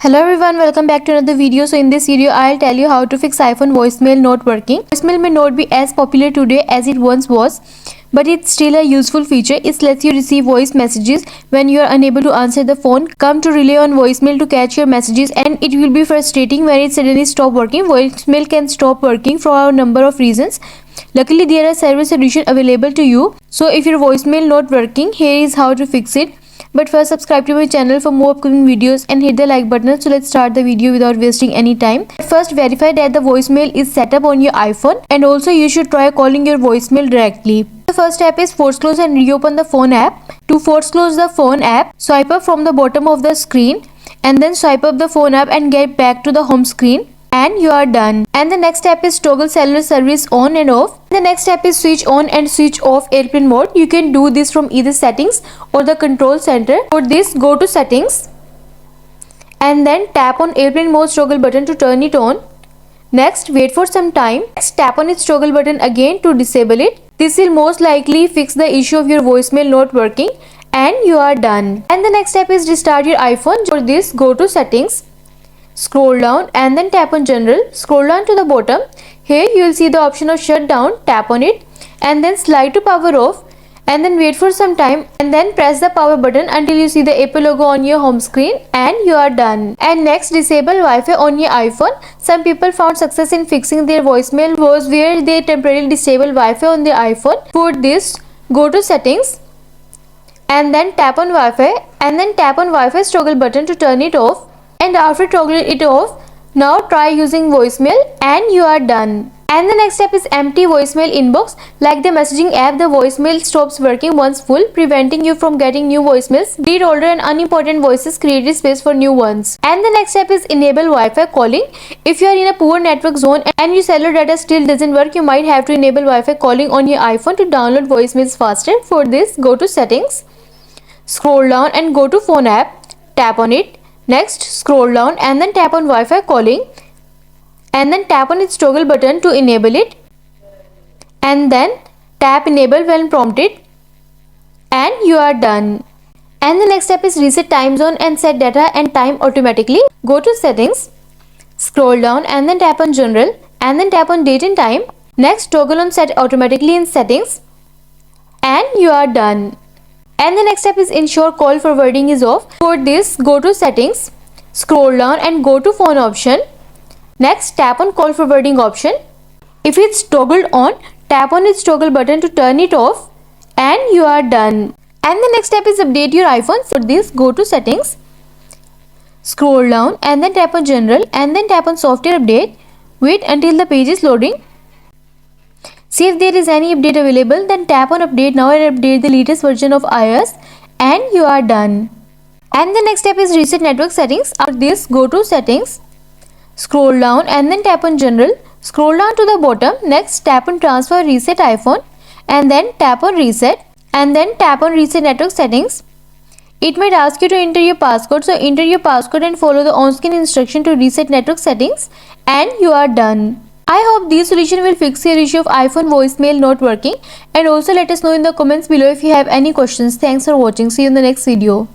Hello everyone, welcome back to another video. So in this video I'll tell you how to fix iPhone voicemail not working. Voicemail may not be as popular today as it once was, but it's still a useful feature. It lets you receive voice messages when you are unable to answer the phone. Come to rely on voicemail to catch your messages, and it will be frustrating when it suddenly stop working. Voicemail can stop working for a number of reasons. Luckily there are several solutions available to you. So if your voicemail not working, here is how to fix it. But first, subscribe to my channel for more upcoming videos and hit the like button. So let's start the video without wasting any time. First, verify that the voicemail is set up on your iPhone, and also you should try calling your voicemail directly. The first step is force close and reopen the phone app. To force close the phone app, swipe up from the bottom of the screen and then swipe up the phone app and get back to the home screen. And you are done. And the next step is toggle cellular service on and off. The next step is switch on and switch off airplane mode. You can do this from either settings or the control center. For this, go to settings and then tap on airplane mode toggle button to turn it on. Next, wait for some time. Next, tap on its toggle button again to disable it. This will most likely fix the issue of your voicemail not working, and you are done. And the next step is restart your iPhone. For this, go to settings, scroll down and then tap on general. Scroll down to the bottom. Here you will see the option of shutdown. Tap on it and then slide to power off, and then wait for some time and then press the power button until you see the Apple logo on your home screen, and you are done. And next, disable Wi-Fi on your iPhone. Some people found success in fixing their voicemail was where they temporarily disable Wi-Fi on their iPhone. For this, go to settings and then tap on Wi-Fi and then tap on Wi-Fi's toggle button to turn it off. And after toggling it off, now try using voicemail, and you are done. And the next step is empty voicemail inbox. Like the messaging app, the voicemail stops working once full, preventing you from getting new voicemails. Delete older and unimportant voices, create space for new ones. And the next step is enable Wi-Fi calling. If you are in a poor network zone and your cellular data still doesn't work, you might have to enable Wi-Fi calling on your iPhone to download voicemails faster. For this, go to settings, scroll down and go to phone app, tap on it. Next, scroll down and then tap on Wi-Fi calling and then tap on its toggle button to enable it, and then tap enable when prompted, and you are done. And the next step is reset time zone and set data and time automatically. Go to settings, scroll down and then tap on general and then tap on date and time. Next, toggle on set automatically in settings, and you are done. And the next step is ensure call forwarding is off. For this, go to settings, scroll down and go to phone option. Next, tap on call forwarding option. If it's toggled on, tap on its toggle button to turn it off, and you are done. And the next step is update your iPhone. For this, go to settings, scroll down and then tap on general and then tap on software update. Wait until the page is loading. See if there is any update available, then tap on update now and update the latest version of iOS, and you are done. And the next step is reset network settings. After this, go to settings, scroll down and then tap on general, scroll down to the bottom. Next, tap on transfer reset iPhone and then tap on reset and then tap on reset network settings. It might ask you to enter your passcode, so enter your passcode and follow the on-screen instruction to reset network settings, and you are done. I hope this solution will fix your issue of iPhone voicemail not working, and also let us know in the comments below if you have any questions. Thanks for watching. See you in the next video.